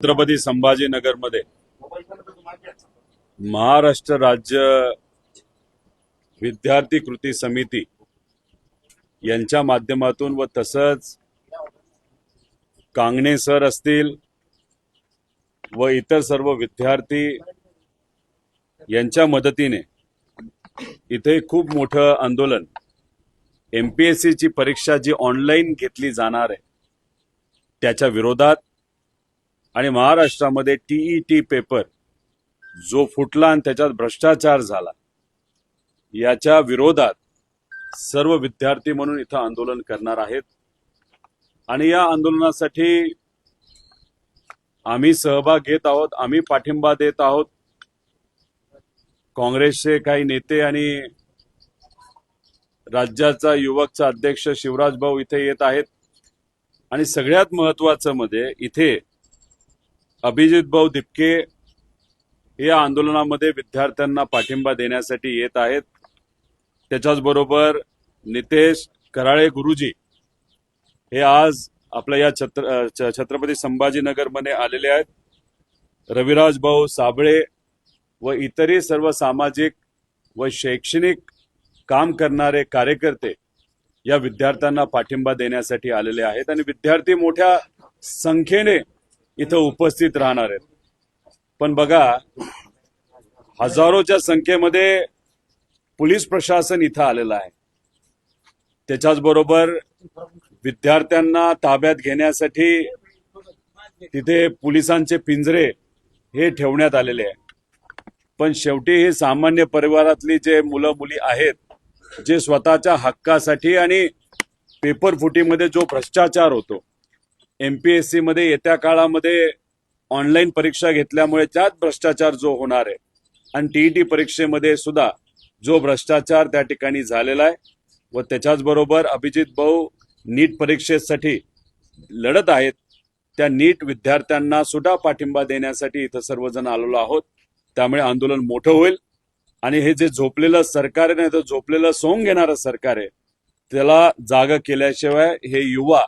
छत्रपती संभाजीनगरमध्ये महाराष्ट्र राज्य विद्यार्थी कृती समिती यांच्या माध्यमातून व तसंच कांगणे सर असतील व इतर सर्व विद्यार्थी यांच्या मदतीने इथे खूप मोठं आंदोलन MPSC ची परीक्षा जी ऑनलाईन घेतली जाणार आहे त्याच्या विरोधात आणि महाराष्ट्रामध्ये TET पेपर जो फुटला आणि त्याच्यात भ्रष्टाचार झाला याच्या विरोधात सर्व विद्यार्थी म्हणून इथं आंदोलन करणार आहेत। आणि या आंदोलनासाठी आम्ही सहभाग घेत आहोत, आम्ही पाठिंबा देत आहोत। काँग्रेसचे काही नेते आणि राज्याचा युवकचा अध्यक्ष शिवराज भाऊ इथे येत आहेत आणि सगळ्यात महत्त्वाचं म्हणजे इथे अभिजित भाऊ दिपके या आंदोलनामध्ये विद्यार्थ्यांना पाठिंबा देण्यासाठी येत आहेत। त्याच्याच बरोबर नितेश कराळे गुरुजी हे आज आपल्या या छत्रपती संभाजीनगरमध्ये आलेले आहेत। रविराज भाऊ साबळे व इतरही सर्व सामाजिक व शैक्षणिक काम करणारे कार्यकर्ते या विद्यार्थ्यांना पाठिंबा देण्यासाठी आलेले आहेत आणि विद्यार्थी मोठ्या संख्येने इथं उपस्थित राहणार आहेत। पण बघा, हजारोच्या संख्येमध्ये पोलीस प्रशासन इथं आलेलं आहे। त्याच्याच बरोबर विद्यार्थ्यांना ताब्यात घेण्यासाठी तिथे पोलिसांचे पिंजरे हे ठेवण्यात आलेले आहे। पण शेवटी हे सामान्य परिवारातली जे मुलं मुली आहेत जे स्वतःच्या हक्कासाठी आणि पेपर फुटीमध्ये जो भ्रष्टाचार होतो, MPSC मध्ये येत्या काळामध्ये ऑनलाईन परीक्षा घेतल्यामुळे त्यात भ्रष्टाचार जो होणार आहे आणि TET परीक्षेमध्ये सुद्धा जो भ्रष्टाचार त्या ठिकाणी झालेला आहे व त्याच्याच बरोबर अभिजित भाऊ नीट परीक्षेसाठी लढत आहेत, त्या नीट विद्यार्थ्यांना सुद्धा पाठिंबा देण्यासाठी इथं सर्वजण आलेलो आहोत। त्यामुळे आंदोलन मोठं होईल आणि हे जे झोपलेलं सरकार आहे ना, तर झोपलेलं सोंग घेणारं सरकार आहे, त्याला जागा केल्याशिवाय हे युवा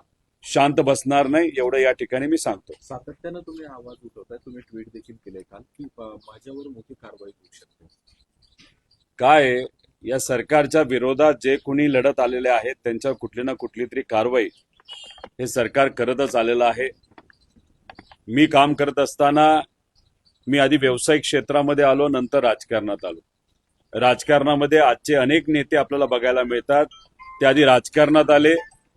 शांत बसणार नाही, एवढं या ठिकाणी मी सांगतो। सातत्यानं तुम्ही आवाज उठवताय, तुम्ही ट्विट देखील केले काल की माझ्यावर मोठी कारवाई होऊ शकते। काय या सरकारच्या विरोधात जे कोणी लढत आलेले आहेत त्यांच्यावर कुठली ना कुठली तरी कारवाई हे सरकार करतच आलेलं आहे। मी काम करत असताना मी आधी व्यावसायिक क्षेत्रामध्ये आलो, नंतर राजकारणात आलो। राजकारणामध्ये आजचे अनेक नेते आपल्याला बघायला मिळतात, ते आधी राजकारणात आले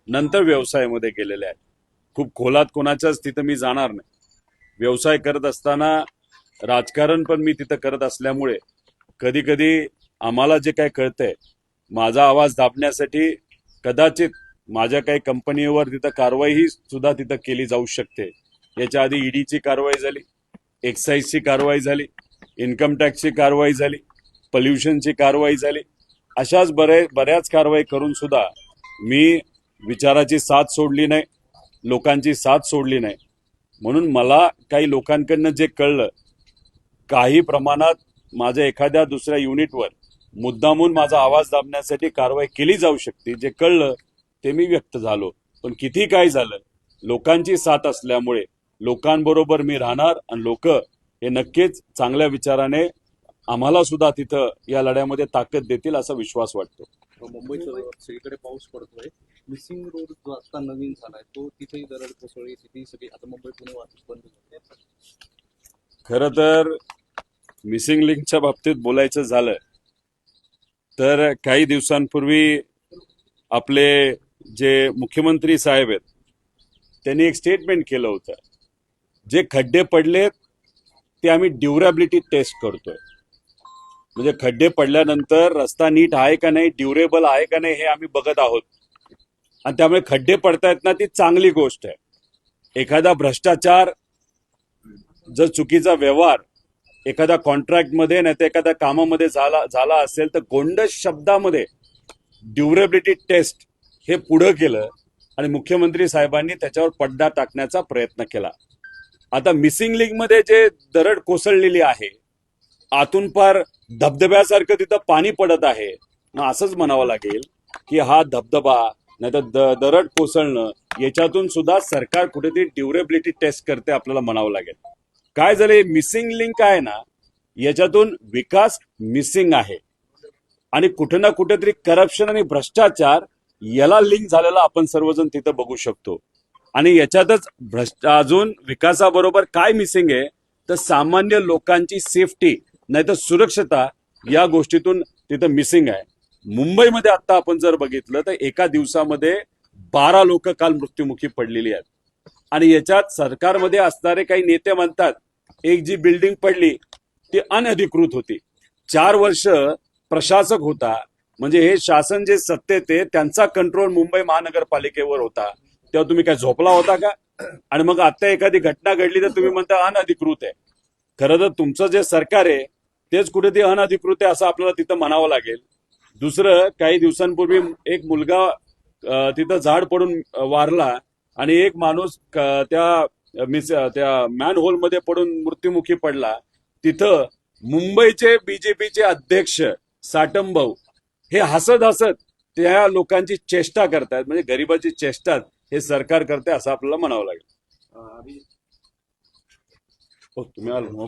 नंतर व्यवसायामध्ये गेलेले आहेत। खूप खोलात कोणाच्याच तिथं मी जाणार नाही। व्यवसाय करत असताना राजकारण पण मी तिथं करत असल्यामुळे कधी कधी आम्हाला जे काही कळतंय, माझा आवाज दाबण्यासाठी कदाचित माझ्या काही कंपनीवर तिथं कारवाई सुद्धा तिथं केली जाऊ शकते। याच्या आधी EDची कारवाई झाली, एक्साईजची कारवाई झाली, इन्कम टॅक्सची कारवाई झाली, पोल्युशनची कारवाई झाली। अशाच बऱ्याच कारवाई करून सुद्धा मी विचाराची साथ सोडली नाही, लोकांची साथ सोडली नाही। म्हणून मला काही लोकांकडनं जे कळलं, काही प्रमाणात माझ्या एखाद्या दुसऱ्या युनिटवर मुद्दामून माझा आवाज दाबण्यासाठी कारवाई केली जाऊ शकते, जे कळलं ते मी व्यक्त झालो। पण किती काय झालं, लोकांची साथ असल्यामुळे लोकांबरोबर मी राहणार आणि लोक हे नक्कीच चांगल्या विचाराने आम्हाला सुद्धा तिथं या लढ्यामध्ये ताकद देतील असा विश्वास वाटतो। मुंबईत सगळीकडे पाऊस पडतोय, मिसिंग रोड जो आता नवीन झालाय तो तिथेही दरड कोसळली, तिथेही सगळी आता मुंबई पुणे वाहतूक बंद झाली। खरं तर मिसिंग लिंकच्या बाबतीत बोलायचं झालं तर काही दिवसांपूर्वी आपले जे मुख्यमंत्री साहेब आहेत त्यांनी एक स्टेटमेंट केलं होतं, जे खड्डे पडलेत ते आम्ही ड्युरेबिलिटी टेस्ट करतोय। म्हणजे खड्डे पडल्यानंतर रस्ता नीट आहे का नाही, ड्युरेबल आहे का नाही हे आम्ही बघत आहोत। आणि त्यामुळे खड्डे पडतायत ना, ती चांगली गोष्ट आहे। एखादा भ्रष्टाचार, जर चुकीचा व्यवहार एखाद्या कॉन्ट्रॅक्टमध्ये नाही तर एखाद्या कामामध्ये झाला असेल तर गोंडस शब्दामध्ये ड्युरेबिलिटी टेस्ट हे पुढे केलं आणि मुख्यमंत्री साहेबांनी त्याच्यावर पडदा टाकण्याचा प्रयत्न केला। आता मिसिंग लिंकमध्ये जे दरड कोसळलेली आहे, आतून फार धबधब्यासारखं तिथं पाणी पडत आहे, मग असंच म्हणावं लागेल की हा धबधबा नाही तर दरड कोसळणं, याच्यातून सुद्धा सरकार कुठेतरी ड्युरेबिलिटी टेस्ट करते आपल्याला म्हणावं लागेल. काय झालंय, मिसिंग लिंक आहे ना, याच्यातून विकास मिसिंग आहे आणि कुठे ना कुठेतरी करप्शन आणि भ्रष्टाचार याला लिंक झालेला आपण सर्वजण तिथं बघू शकतो. आणि याच्यातच अजून विकासाबरोबर काय मिसिंग आहे, तर सामान्य लोकांची सेफ्टी नाही तर सुरक्षता या गोष्टीतून तिथं मिसिंग आहे. मुंबईमध्ये आता आपण जर बघितलं तर एका दिवसामध्ये 12 लोक काल मृत्युमुखी पडलेली आहेत. आणि याच्यात सरकारमध्ये असणारे काही नेते म्हणतात एक जी बिल्डिंग पडली ती अनधिकृत होती. 4 वर्ष प्रशासक होता, म्हणजे हे शासन जे सत्तेत आहे त्यांचा कंट्रोल मुंबई महानगरपालिकेवर होता, तेव्हा तुम्ही काय झोपला होता का? आणि मग आता एखादी घटना घडली तर तुम्ही म्हणता अनधिकृत आहे. खरं तर तुमचं जे सरकार आहे तेच कुठेतरी अनधिकृत आहे असं आपल्याला तिथं म्हणावं लागेल. दुसरं, काही दिवसांपूर्वी एक मुलगा तिथं झाड पडून वारला आणि एक माणूस त्या मॅन होलमध्ये पडून मृत्युमुखी पडला. तिथं मुंबईचे बीजेपीचे अध्यक्ष साटमभाऊ हे हसत हसत त्या लोकांची चेष्टा करतायत, म्हणजे गरिबाची चेष्टा हे सरकार करते असं आपल्याला म्हणावं लागेल. अभिजित हो, तुम्ही आलो.